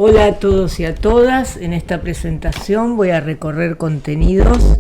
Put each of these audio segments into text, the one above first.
Hola a todos y a todas. En esta presentación voy a recorrer contenidos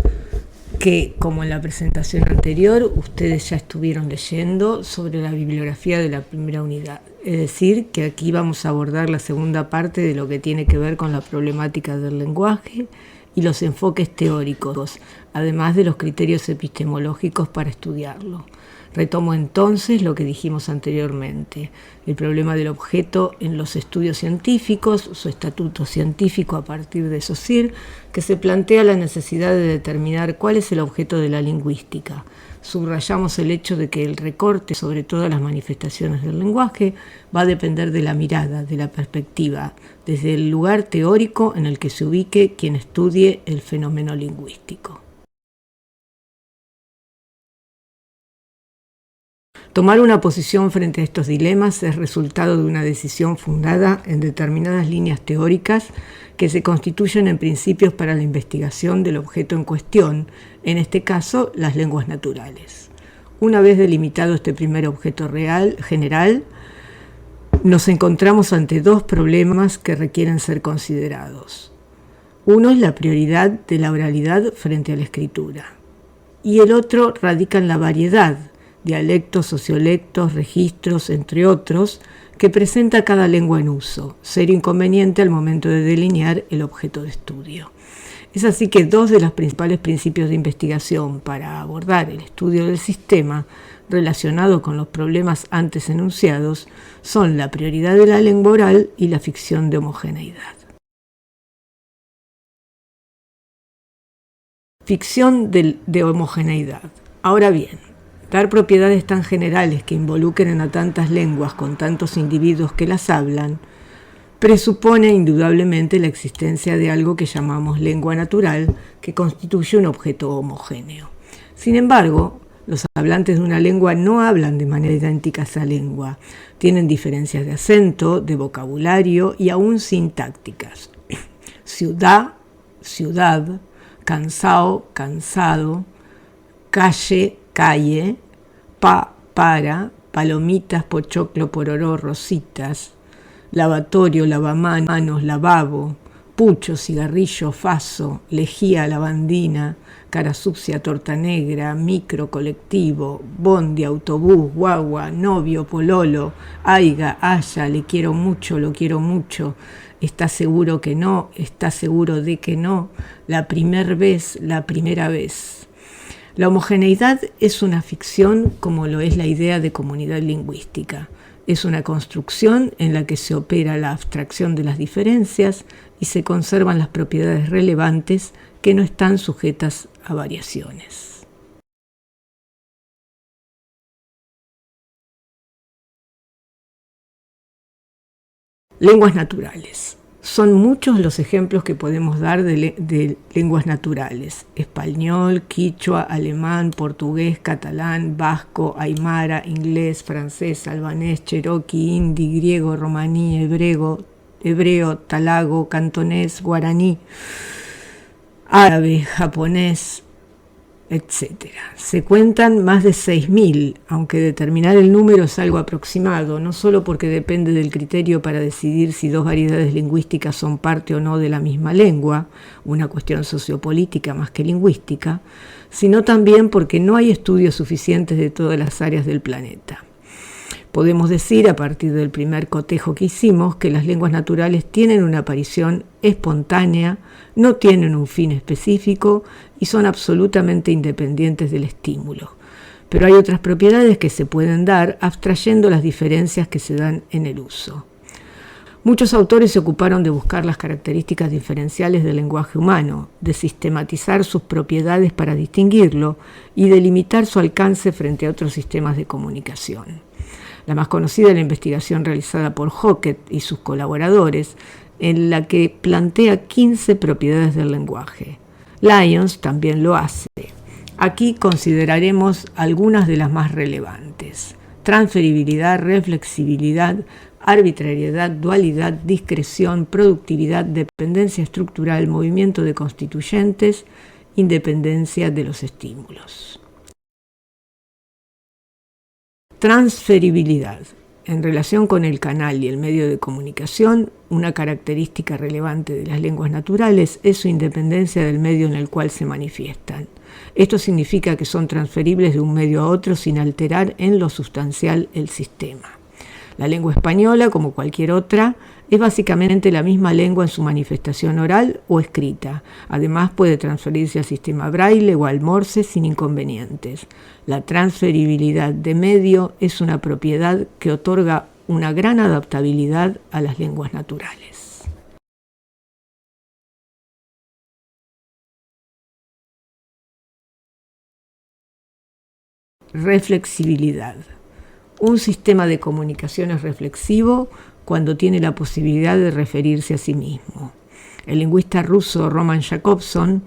que, como en la presentación anterior, ustedes ya estuvieron leyendo sobre la bibliografía de la primera unidad. Es decir, que aquí vamos a abordar la segunda parte de lo que tiene que ver con la problemática del lenguaje y los enfoques teóricos, además de los criterios epistemológicos para estudiarlo. Retomo entonces lo que dijimos anteriormente, el problema del objeto en los estudios científicos, su estatuto científico a partir de Saussure, que se plantea la necesidad de determinar cuál es el objeto de la lingüística. Subrayamos el hecho de que el recorte sobre todas las manifestaciones del lenguaje va a depender de la mirada, de la perspectiva, desde el lugar teórico en el que se ubique quien estudie el fenómeno lingüístico. Tomar una posición frente a estos dilemas es resultado de una decisión fundada en determinadas líneas teóricas que se constituyen en principios para la investigación del objeto en cuestión, en este caso, las lenguas naturales. Una vez delimitado este primer objeto general, nos encontramos ante dos problemas que requieren ser considerados. Uno es la prioridad de la oralidad frente a la escritura, y el otro radica en la variedad, dialectos, sociolectos, registros, entre otros, que presenta cada lengua en uso, serio inconveniente al momento de delinear el objeto de estudio. Es así que dos de los principales principios de investigación para abordar el estudio del sistema relacionado con los problemas antes enunciados son la prioridad de la lengua oral y la ficción de homogeneidad. Ficción de homogeneidad. Ahora bien, dar propiedades tan generales que involucren a tantas lenguas con tantos individuos que las hablan, presupone indudablemente la existencia de algo que llamamos lengua natural, que constituye un objeto homogéneo. Sin embargo, los hablantes de una lengua no hablan de manera idéntica a esa lengua. Tienen diferencias de acento, de vocabulario y aún sintácticas. Ciudad, ciudad, cansao, cansado, calle, calle, para, palomitas, pochoclo, pororó, rositas, lavatorio, lavamanos, lavabo, pucho, cigarrillo, faso, lejía, lavandina, cara sucia, torta negra, micro, colectivo, bondi, autobús, guagua, novio, pololo, aiga, haya, le quiero mucho, lo quiero mucho, está seguro que no, está seguro de que no, la primera vez. La homogeneidad es una ficción como lo es la idea de comunidad lingüística. Es una construcción en la que se opera la abstracción de las diferencias y se conservan las propiedades relevantes que no están sujetas a variaciones. Lenguas naturales. Son muchos los ejemplos que podemos dar de lenguas naturales: español, quichua, alemán, portugués, catalán, vasco, aymara, inglés, francés, albanés, cherokee, hindi, griego, romaní, hebreo, talago, cantonés, guaraní, árabe, japonés, etc. Se cuentan más de 6.000, aunque determinar el número es algo aproximado, no solo porque depende del criterio para decidir si dos variedades lingüísticas son parte o no de la misma lengua, una cuestión sociopolítica más que lingüística, sino también porque no hay estudios suficientes de todas las áreas del planeta. Podemos decir, a partir del primer cotejo que hicimos, que las lenguas naturales tienen una aparición espontánea, no tienen un fin específico y son absolutamente independientes del estímulo. Pero hay otras propiedades que se pueden dar abstrayendo las diferencias que se dan en el uso. Muchos autores se ocuparon de buscar las características diferenciales del lenguaje humano, de sistematizar sus propiedades para distinguirlo y de limitar su alcance frente a otros sistemas de comunicación. La más conocida es la investigación realizada por Hockett y sus colaboradores, en la que plantea 15 propiedades del lenguaje. Lyons también lo hace. Aquí consideraremos algunas de las más relevantes: transferibilidad, reflexibilidad, arbitrariedad, dualidad, discreción, productividad, dependencia estructural, movimiento de constituyentes, independencia de los estímulos. Transferibilidad. En relación con el canal y el medio de comunicación, una característica relevante de las lenguas naturales es su independencia del medio en el cual se manifiestan. Esto significa que son transferibles de un medio a otro sin alterar en lo sustancial el sistema. La lengua española, como cualquier otra, es básicamente la misma lengua en su manifestación oral o escrita. Además, puede transferirse al sistema braille o al morse sin inconvenientes. La transferibilidad de medio es una propiedad que otorga una gran adaptabilidad a las lenguas naturales. Reflexibilidad. Un sistema de comunicación es reflexivo cuando tiene la posibilidad de referirse a sí mismo. El lingüista ruso Roman Jakobson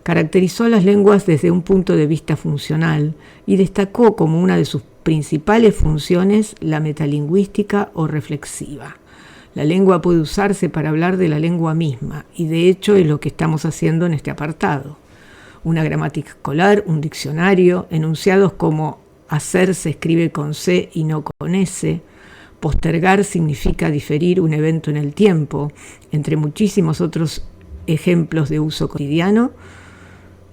caracterizó las lenguas desde un punto de vista funcional y destacó como una de sus principales funciones la metalingüística o reflexiva. La lengua puede usarse para hablar de la lengua misma y de hecho es lo que estamos haciendo en este apartado. Una gramática escolar, un diccionario, enunciados como hacer se escribe con C y no con S. Postergar significa diferir un evento en el tiempo, entre muchísimos otros ejemplos de uso cotidiano.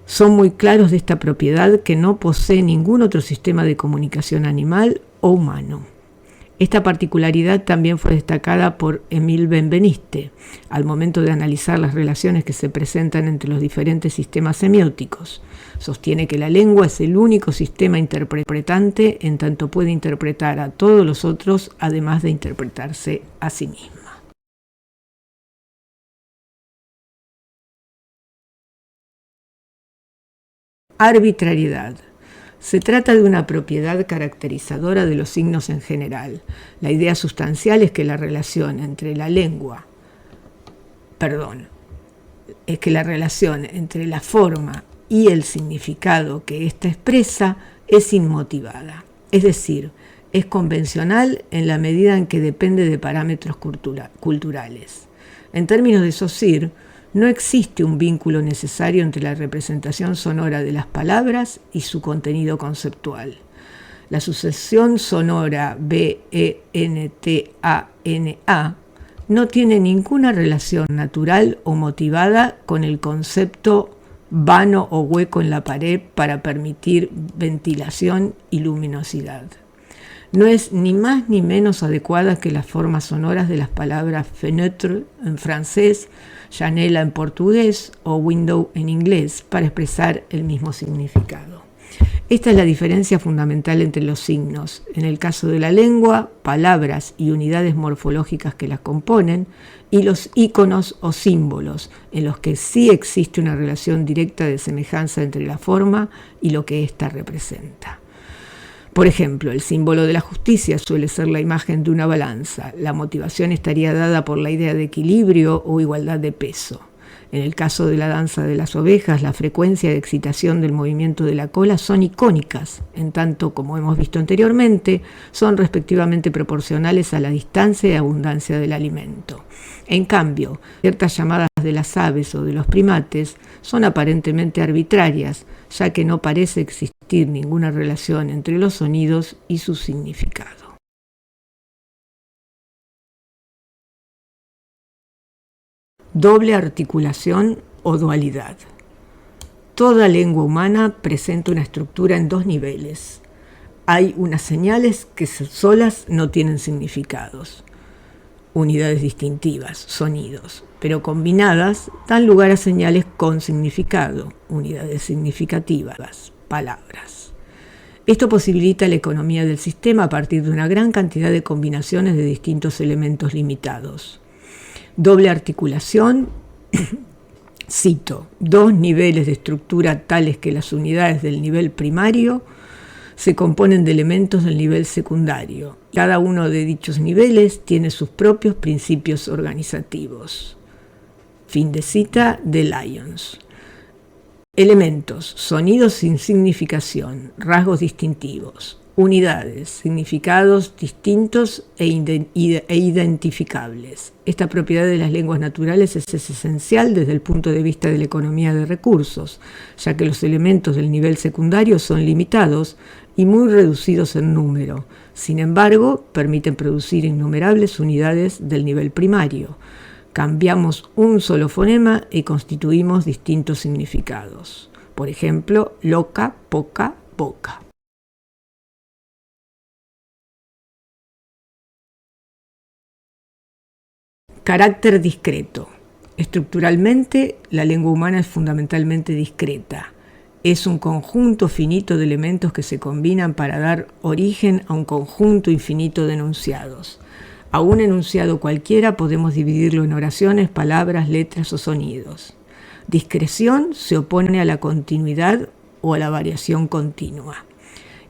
Son muy claros de esta propiedad que no posee ningún otro sistema de comunicación animal o humano. Esta particularidad también fue destacada por Emil Benveniste al momento de analizar las relaciones que se presentan entre los diferentes sistemas semióticos. Sostiene que la lengua es el único sistema interpretante en tanto puede interpretar a todos los otros, además de interpretarse a sí misma. Arbitrariedad. Se trata de una propiedad caracterizadora de los signos en general. La idea sustancial es que la relación entre la forma y el significado que ésta expresa es inmotivada. Es decir, es convencional en la medida en que depende de parámetros culturales. En términos de Saussure, no existe un vínculo necesario entre la representación sonora de las palabras y su contenido conceptual. La sucesión sonora B-E-N-T-A-N-A no tiene ninguna relación natural o motivada con el concepto vano o hueco en la pared para permitir ventilación y luminosidad. No es ni más ni menos adecuada que las formas sonoras de las palabras fenêtre en francés, janela en portugués o window en inglés para expresar el mismo significado. Esta es la diferencia fundamental entre los signos. En el caso de la lengua, palabras y unidades morfológicas que las componen, y los íconos o símbolos, en los que sí existe una relación directa de semejanza entre la forma y lo que ésta representa. Por ejemplo, el símbolo de la justicia suele ser la imagen de una balanza. La motivación estaría dada por la idea de equilibrio o igualdad de peso. En el caso de la danza de las ovejas, la frecuencia de excitación del movimiento de la cola son icónicas, en tanto, como hemos visto anteriormente, son respectivamente proporcionales a la distancia y abundancia del alimento. En cambio, ciertas llamadas de las aves o de los primates son aparentemente arbitrarias, ya que no parece existir ninguna relación entre los sonidos y su significado. Doble articulación o dualidad. Toda lengua humana presenta una estructura en dos niveles. Hay unas señales que solas no tienen significados, unidades distintivas, sonidos, pero combinadas dan lugar a señales con significado, unidades significativas, palabras. Esto posibilita la economía del sistema a partir de una gran cantidad de combinaciones de distintos elementos limitados. Doble articulación, cito, dos niveles de estructura tales que las unidades del nivel primario se componen de elementos del nivel secundario. Cada uno de dichos niveles tiene sus propios principios organizativos. Fin de cita de Lyons. Elementos, sonidos sin significación, rasgos distintivos. Unidades, significados distintos e identificables. Esta propiedad de las lenguas naturales es esencial desde el punto de vista de la economía de recursos, ya que los elementos del nivel secundario son limitados y muy reducidos en número. Sin embargo, permiten producir innumerables unidades del nivel primario. Cambiamos un solo fonema y constituimos distintos significados. Por ejemplo, loca, poca, boca. Carácter discreto. Estructuralmente, la lengua humana es fundamentalmente discreta. Es un conjunto finito de elementos que se combinan para dar origen a un conjunto infinito de enunciados. A un enunciado cualquiera podemos dividirlo en oraciones, palabras, letras o sonidos. Discreción se opone a la continuidad o a la variación continua.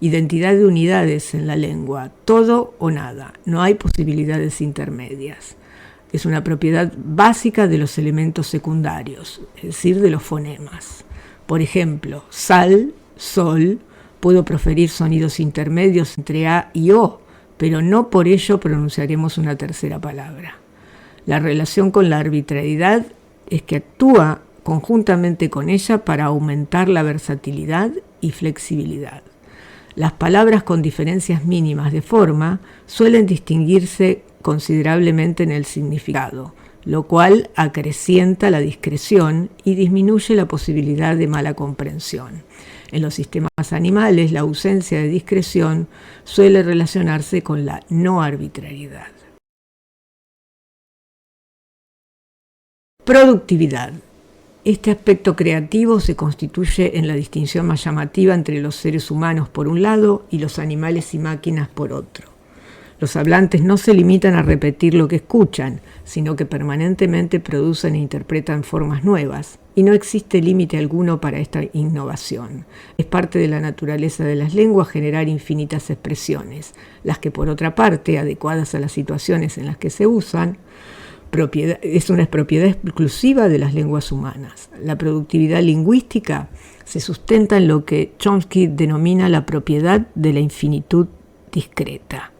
Identidad de unidades en la lengua, todo o nada, no hay posibilidades intermedias. Es una propiedad básica de los elementos secundarios, es decir, de los fonemas. Por ejemplo, sal, sol, puedo proferir sonidos intermedios entre A y O, pero no por ello pronunciaremos una tercera palabra. La relación con la arbitrariedad es que actúa conjuntamente con ella para aumentar la versatilidad y flexibilidad. Las palabras con diferencias mínimas de forma suelen distinguirse considerablemente en el significado, lo cual acrecienta la discreción y disminuye la posibilidad de mala comprensión. En los sistemas animales, la ausencia de discreción suele relacionarse con la no arbitrariedad. Productividad. Este aspecto creativo se constituye en la distinción más llamativa entre los seres humanos por un lado y los animales y máquinas por otro. Los hablantes no se limitan a repetir lo que escuchan, sino que permanentemente producen e interpretan formas nuevas, y no existe límite alguno para esta innovación. Es parte de la naturaleza de las lenguas generar infinitas expresiones, las que por otra parte, adecuadas a las situaciones en las que se usan, es una propiedad exclusiva de las lenguas humanas. La productividad lingüística se sustenta en lo que Chomsky denomina la propiedad de la infinitud discreta.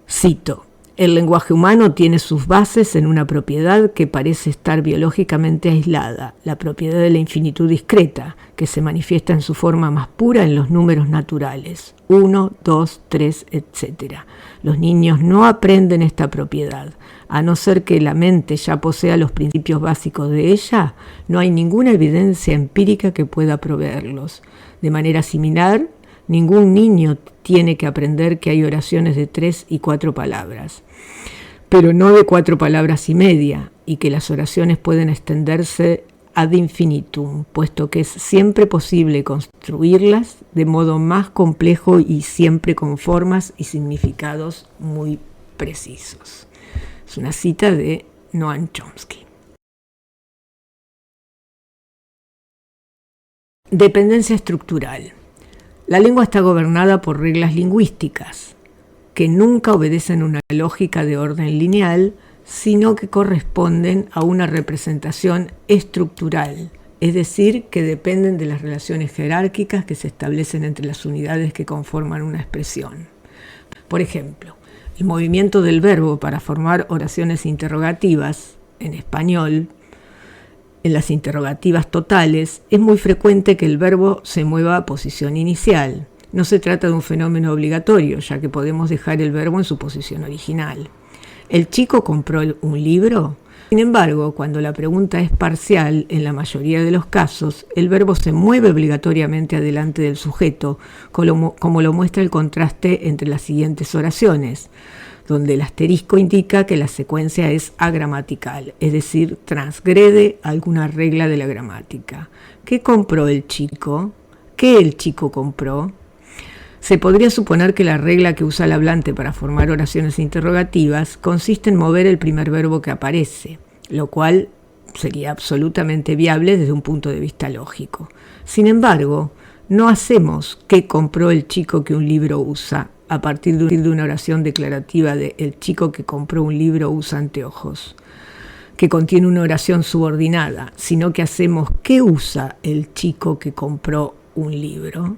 Cito: el lenguaje humano tiene sus bases en una propiedad que parece estar biológicamente aislada, la propiedad de la infinitud discreta, que se manifiesta en su forma más pura en los números naturales, 1, 2, 3, etc. Los niños no aprenden esta propiedad. A no ser que la mente ya posea los principios básicos de ella, no hay ninguna evidencia empírica que pueda proveerlos. De manera similar, ningún niño tiene que aprender que hay oraciones de 3 y 4 palabras, pero no de 4 palabras y media, y que las oraciones pueden extenderse ad infinitum, puesto que es siempre posible construirlas de modo más complejo y siempre con formas y significados muy precisos. Es una cita de Noam Chomsky. Dependencia estructural. La lengua está gobernada por reglas lingüísticas, que nunca obedecen una lógica de orden lineal, sino que corresponden a una representación estructural, es decir, que dependen de las relaciones jerárquicas que se establecen entre las unidades que conforman una expresión. Por ejemplo, el movimiento del verbo para formar oraciones interrogativas, en español, en las interrogativas totales, es muy frecuente que el verbo se mueva a posición inicial. No se trata de un fenómeno obligatorio, ya que podemos dejar el verbo en su posición original. ¿El chico compró un libro? Sin embargo, cuando la pregunta es parcial, en la mayoría de los casos, el verbo se mueve obligatoriamente adelante del sujeto, como lo muestra el contraste entre las siguientes oraciones, donde el asterisco indica que la secuencia es agramatical, es decir, transgrede alguna regla de la gramática. ¿Qué compró el chico? ¿Qué el chico compró? Se podría suponer que la regla que usa el hablante para formar oraciones interrogativas consiste en mover el primer verbo que aparece, lo cual sería absolutamente viable desde un punto de vista lógico. Sin embargo, no hacemos ¿qué compró el chico que un libro usa? A partir de una oración declarativa de el chico que compró un libro usa anteojos, que contiene una oración subordinada, sino que hacemos ¿qué usa el chico que compró un libro?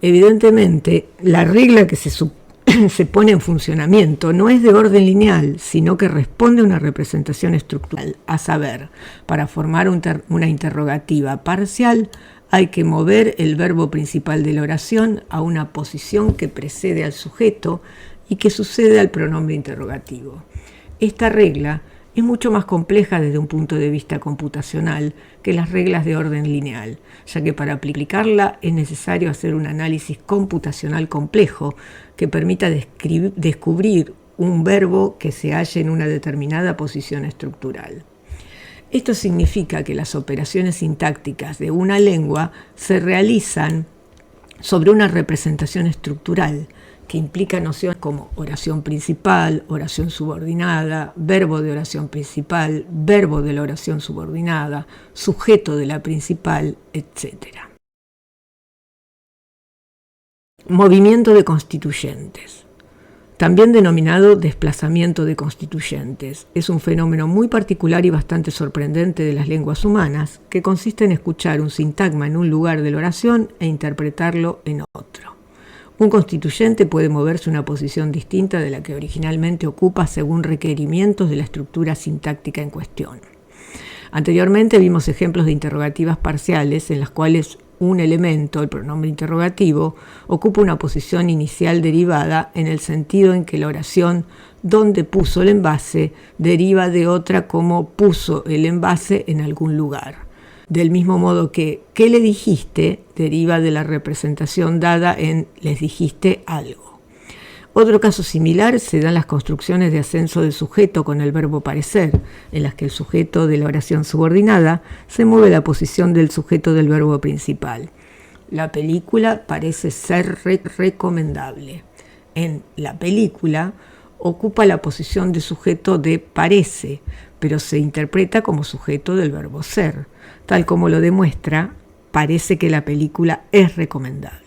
Evidentemente, la regla que se pone en funcionamiento no es de orden lineal, sino que responde a una representación estructural, a saber, para formar una interrogativa parcial hay que mover el verbo principal de la oración a una posición que precede al sujeto y que sucede al pronombre interrogativo. Esta regla es mucho más compleja desde un punto de vista computacional que las reglas de orden lineal, ya que para aplicarla es necesario hacer un análisis computacional complejo que permita descubrir un verbo que se halle en una determinada posición estructural. Esto significa que las operaciones sintácticas de una lengua se realizan sobre una representación estructural que implica nociones como oración principal, oración subordinada, verbo de oración principal, verbo de la oración subordinada, sujeto de la principal, etc. Movimiento de constituyentes. También denominado desplazamiento de constituyentes, es un fenómeno muy particular y bastante sorprendente de las lenguas humanas, que consiste en escuchar un sintagma en un lugar de la oración e interpretarlo en otro. Un constituyente puede moverse a una posición distinta de la que originalmente ocupa según requerimientos de la estructura sintáctica en cuestión. Anteriormente vimos ejemplos de interrogativas parciales en las cuales un elemento, el pronombre interrogativo, ocupa una posición inicial derivada en el sentido en que la oración donde puso el envase deriva de otra como puso el envase en algún lugar. Del mismo modo que ¿qué le dijiste? Deriva de la representación dada en les dijiste algo. Otro caso similar se dan las construcciones de ascenso de sujeto con el verbo parecer, en las que el sujeto de la oración subordinada se mueve a la posición del sujeto del verbo principal. La película parece ser recomendable. En la película ocupa la posición de sujeto de parece, pero se interpreta como sujeto del verbo ser. Tal como lo demuestra, parece que la película es recomendable.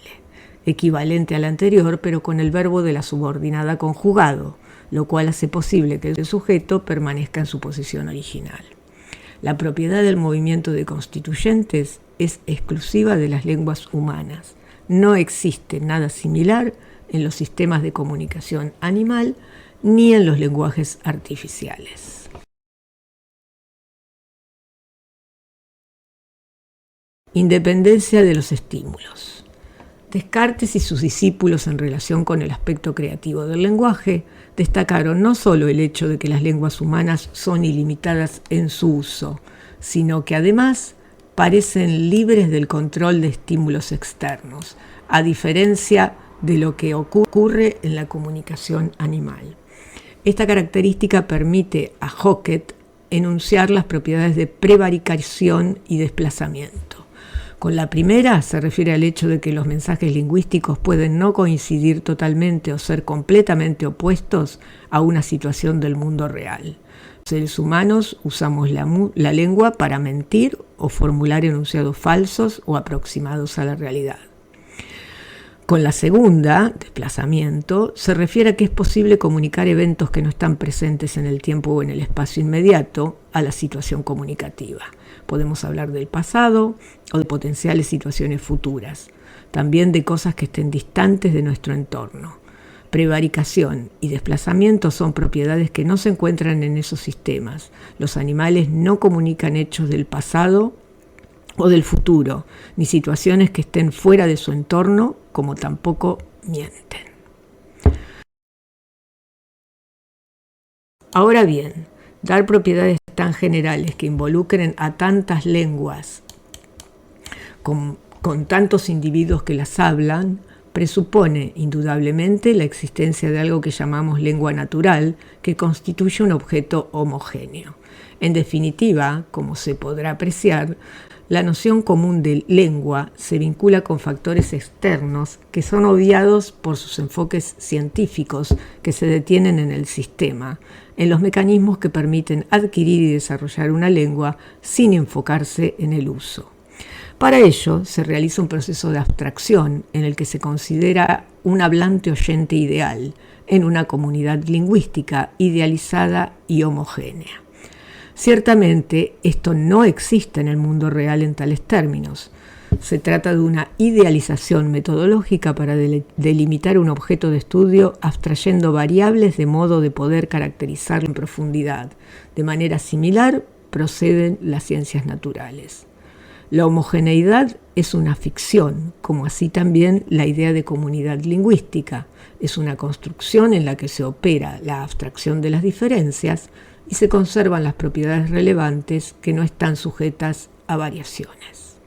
Equivalente al anterior, pero con el verbo de la subordinada conjugado, lo cual hace posible que el sujeto permanezca en su posición original. La propiedad del movimiento de constituyentes es exclusiva de las lenguas humanas. No existe nada similar en los sistemas de comunicación animal ni en los lenguajes artificiales. Independencia de los estímulos. Descartes y sus discípulos en relación con el aspecto creativo del lenguaje destacaron no solo el hecho de que las lenguas humanas son ilimitadas en su uso, sino que además parecen libres del control de estímulos externos, a diferencia de lo que ocurre en la comunicación animal. Esta característica permite a Hockett enunciar las propiedades de prevaricación y desplazamiento. Con la primera se refiere al hecho de que los mensajes lingüísticos pueden no coincidir totalmente o ser completamente opuestos a una situación del mundo real. Los seres humanos usamos la lengua para mentir o formular enunciados falsos o aproximados a la realidad. Con la segunda, desplazamiento, se refiere a que es posible comunicar eventos que no están presentes en el tiempo o en el espacio inmediato a la situación comunicativa. Podemos hablar del pasado o de potenciales situaciones futuras, también de cosas que estén distantes de nuestro entorno. Prevaricación y desplazamiento son propiedades que no se encuentran en esos sistemas. Los animales no comunican hechos del pasado o del futuro, ni situaciones que estén fuera de su entorno, como tampoco mienten. Ahora bien, dar propiedades tan generales que involucren a tantas lenguas con tantos individuos que las hablan, presupone indudablemente la existencia de algo que llamamos lengua natural, que constituye un objeto homogéneo. En definitiva, como se podrá apreciar, la noción común de lengua se vincula con factores externos que son obviados por sus enfoques científicos que se detienen en el sistema, en los mecanismos que permiten adquirir y desarrollar una lengua sin enfocarse en el uso. Para ello se realiza un proceso de abstracción en el que se considera un hablante oyente ideal en una comunidad lingüística idealizada y homogénea. Ciertamente, esto no existe en el mundo real en tales términos. Se trata de una idealización metodológica para delimitar un objeto de estudio abstrayendo variables de modo de poder caracterizarlo en profundidad. De manera similar proceden las ciencias naturales. La homogeneidad es una ficción, como así también la idea de comunidad lingüística. Es una construcción en la que se opera la abstracción de las diferencias y se conservan las propiedades relevantes que no están sujetas a variaciones.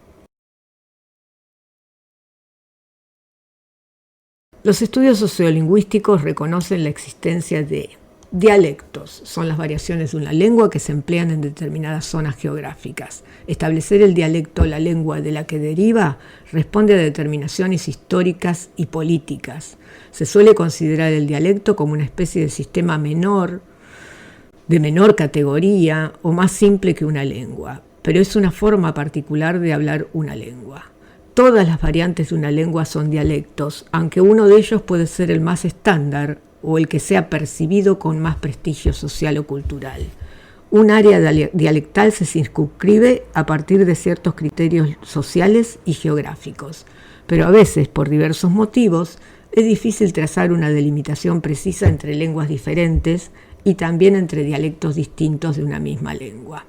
Los estudios sociolingüísticos reconocen la existencia de dialectos. Son las variaciones de una lengua que se emplean en determinadas zonas geográficas. Establecer el dialecto o la lengua de la que deriva responde a determinaciones históricas y políticas. Se suele considerar el dialecto como una especie de sistema menor, de menor categoría o más simple que una lengua, pero es una forma particular de hablar una lengua. Todas las variantes de una lengua son dialectos, aunque uno de ellos puede ser el más estándar o el que sea percibido con más prestigio social o cultural. Un área dialectal se circunscribe a partir de ciertos criterios sociales y geográficos, pero a veces, por diversos motivos, es difícil trazar una delimitación precisa entre lenguas diferentes y también entre dialectos distintos de una misma lengua.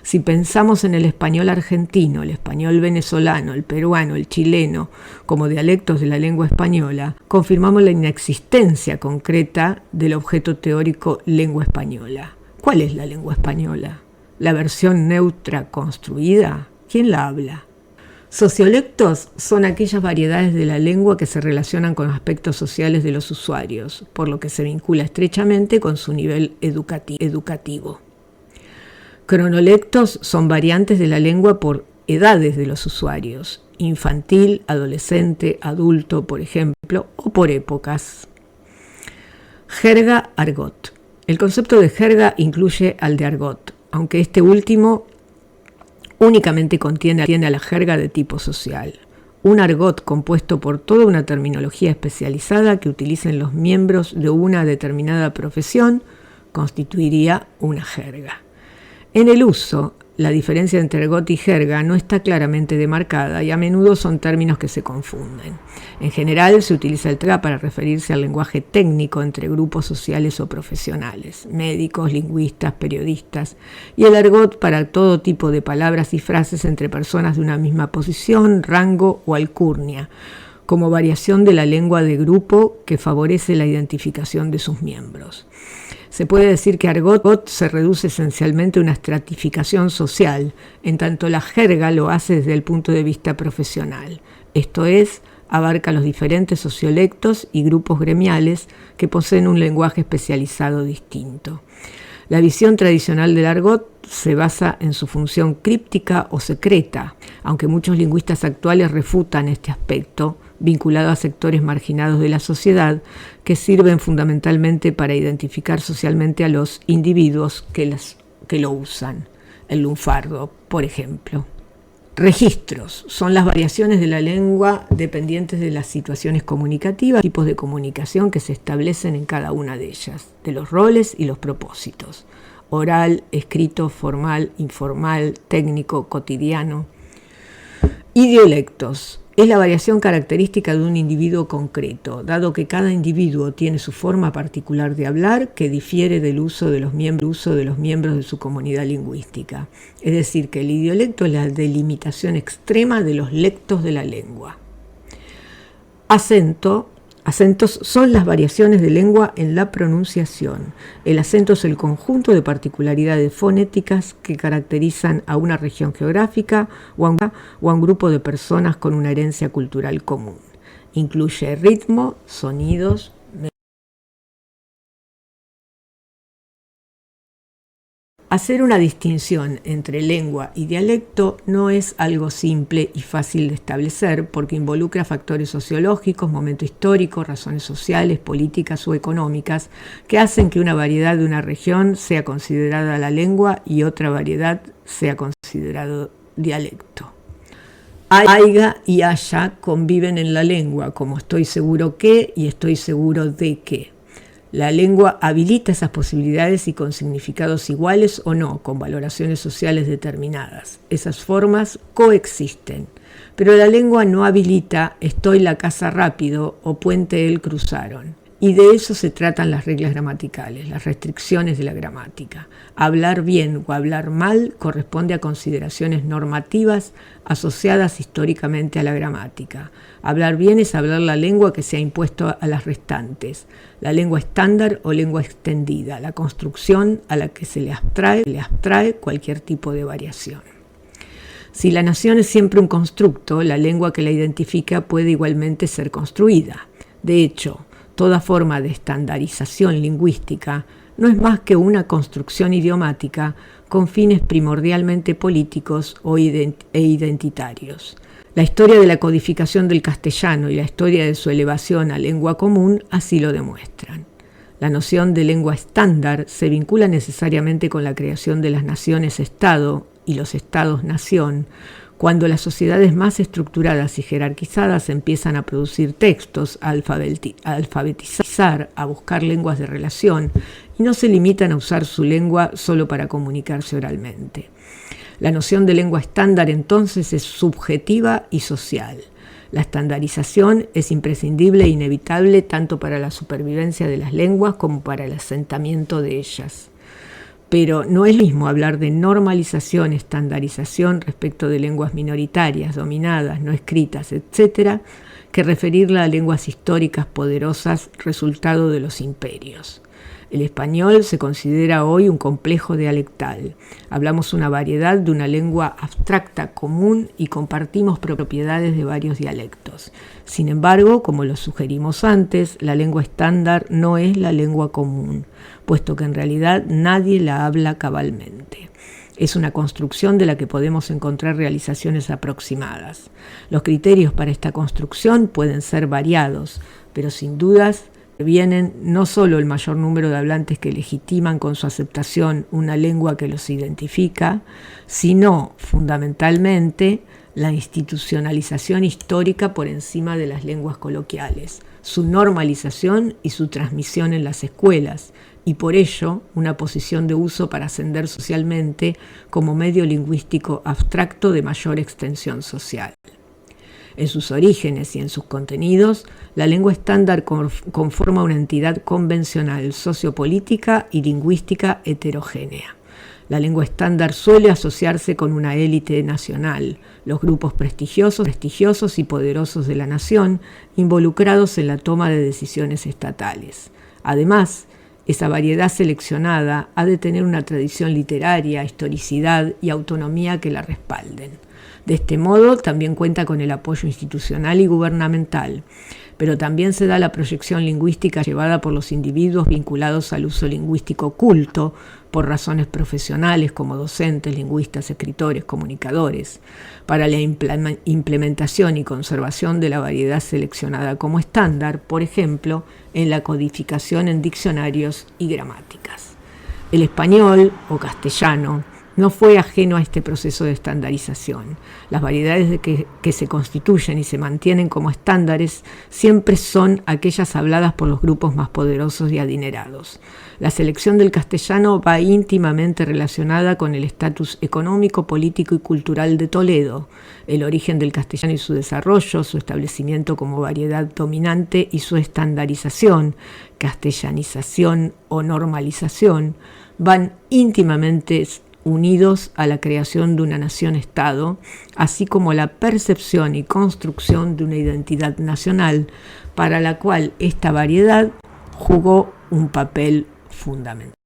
Si pensamos en el español argentino, el español venezolano, el peruano, el chileno como dialectos de la lengua española, confirmamos la inexistencia concreta del objeto teórico lengua española. ¿Cuál es la lengua española? ¿La versión neutra construida? ¿Quién la habla? Sociolectos son aquellas variedades de la lengua que se relacionan con aspectos sociales de los usuarios, por lo que se vincula estrechamente con su nivel educativo. Cronolectos son variantes de la lengua por edades de los usuarios, infantil, adolescente, adulto, por ejemplo, o por épocas. Jerga, argot. El concepto de jerga incluye al de argot, aunque este último únicamente contiene a la jerga de tipo social. Un argot compuesto por toda una terminología especializada que utilicen los miembros de una determinada profesión constituiría una jerga. En el uso, la diferencia entre argot y jerga no está claramente demarcada y a menudo son términos que se confunden. En general, se utiliza el jerga para referirse al lenguaje técnico entre grupos sociales o profesionales, médicos, lingüistas, periodistas, y el argot para todo tipo de palabras y frases entre personas de una misma posición, rango o alcurnia, como variación de la lengua de grupo que favorece la identificación de sus miembros. Se puede decir que argot se reduce esencialmente a una estratificación social, en tanto la jerga lo hace desde el punto de vista profesional. Esto es, abarca los diferentes sociolectos y grupos gremiales que poseen un lenguaje especializado distinto. La visión tradicional del argot se basa en su función críptica o secreta, aunque muchos lingüistas actuales refutan este aspecto, vinculado a sectores marginados de la sociedad que sirven fundamentalmente para identificar socialmente a los individuos que lo usan. El lunfardo, por ejemplo. Registros son las variaciones de la lengua dependientes de las situaciones comunicativas, tipos de comunicación que se establecen en cada una de ellas, de los roles y los propósitos. Oral, escrito, formal, informal, técnico, cotidiano. Idiolectos. Es la variación característica de un individuo concreto, dado que cada individuo tiene su forma particular de hablar que difiere del uso de los miembros de su comunidad lingüística. Es decir, que el idiolecto es la delimitación extrema de los lectos de la lengua. Acentos son las variaciones de lengua en la pronunciación. El acento es el conjunto de particularidades fonéticas que caracterizan a una región geográfica o a un grupo de personas con una herencia cultural común. Incluye ritmo, sonidos, Hacer una distinción entre lengua y dialecto no es algo simple y fácil de establecer porque involucra factores sociológicos, momento histórico, razones sociales, políticas o económicas que hacen que una variedad de una región sea considerada la lengua y otra variedad sea considerado dialecto. Haiga y haya conviven en la lengua, como estoy seguro que y estoy seguro de que. La lengua habilita esas posibilidades y con significados iguales o no, con valoraciones sociales determinadas. Esas formas coexisten. Pero la lengua no habilita estoy la casa rápido o puente él cruzaron. Y de eso se tratan las reglas gramaticales, las restricciones de la gramática. Hablar bien o hablar mal corresponde a consideraciones normativas asociadas históricamente a la gramática. Hablar bien es hablar la lengua que se ha impuesto a las restantes, la lengua estándar o lengua extendida, la construcción a la que se le abstrae cualquier tipo de variación. Si la nación es siempre un constructo, la lengua que la identifica puede igualmente ser construida. De hecho, toda forma de estandarización lingüística no es más que una construcción idiomática con fines primordialmente políticos e identitarios. La historia de la codificación del castellano y la historia de su elevación a lengua común así lo demuestran. La noción de lengua estándar se vincula necesariamente con la creación de las naciones-estado y los estados-nación, cuando las sociedades más estructuradas y jerarquizadas empiezan a producir textos, a alfabetizar, a buscar lenguas de relación y no se limitan a usar su lengua solo para comunicarse oralmente. La noción de lengua estándar entonces es subjetiva y social. La estandarización es imprescindible e inevitable tanto para la supervivencia de las lenguas como para el asentamiento de ellas. Pero no es lo mismo hablar de normalización, estandarización respecto de lenguas minoritarias, dominadas, no escritas, etc., que referirla a lenguas históricas poderosas resultado de los imperios. El español se considera hoy un complejo dialectal. Hablamos una variedad de una lengua abstracta común y compartimos propiedades de varios dialectos. Sin embargo, como lo sugerimos antes, la lengua estándar no es la lengua común, puesto que en realidad nadie la habla cabalmente. Es una construcción de la que podemos encontrar realizaciones aproximadas. Los criterios para esta construcción pueden ser variados, pero sin dudas vienen no solo el mayor número de hablantes que legitiman con su aceptación una lengua que los identifica, sino fundamentalmente la institucionalización histórica por encima de las lenguas coloquiales, su normalización y su transmisión en las escuelas, y por ello una posición de uso para ascender socialmente como medio lingüístico abstracto de mayor extensión social. En sus orígenes y en sus contenidos, la lengua estándar conforma una entidad convencional, sociopolítica y lingüística heterogénea. La lengua estándar suele asociarse con una élite nacional, los grupos prestigiosos y poderosos de la nación, involucrados en la toma de decisiones estatales. Además, esa variedad seleccionada ha de tener una tradición literaria, historicidad y autonomía que la respalden. De este modo, también cuenta con el apoyo institucional y gubernamental, pero también se da la proyección lingüística llevada por los individuos vinculados al uso lingüístico culto, por razones profesionales como docentes, lingüistas, escritores, comunicadores, para la implementación y conservación de la variedad seleccionada como estándar, por ejemplo, en la codificación en diccionarios y gramáticas. El español o castellano no fue ajeno a este proceso de estandarización. Las variedades que se constituyen y se mantienen como estándares siempre son aquellas habladas por los grupos más poderosos y adinerados. La selección del castellano va íntimamente relacionada con el estatus económico, político y cultural de Toledo, el origen del castellano y su desarrollo, su establecimiento como variedad dominante y su estandarización, castellanización o normalización, van íntimamente unidos a la creación de una nación-estado, así como la percepción y construcción de una identidad nacional, para la cual esta variedad jugó un papel fundamental.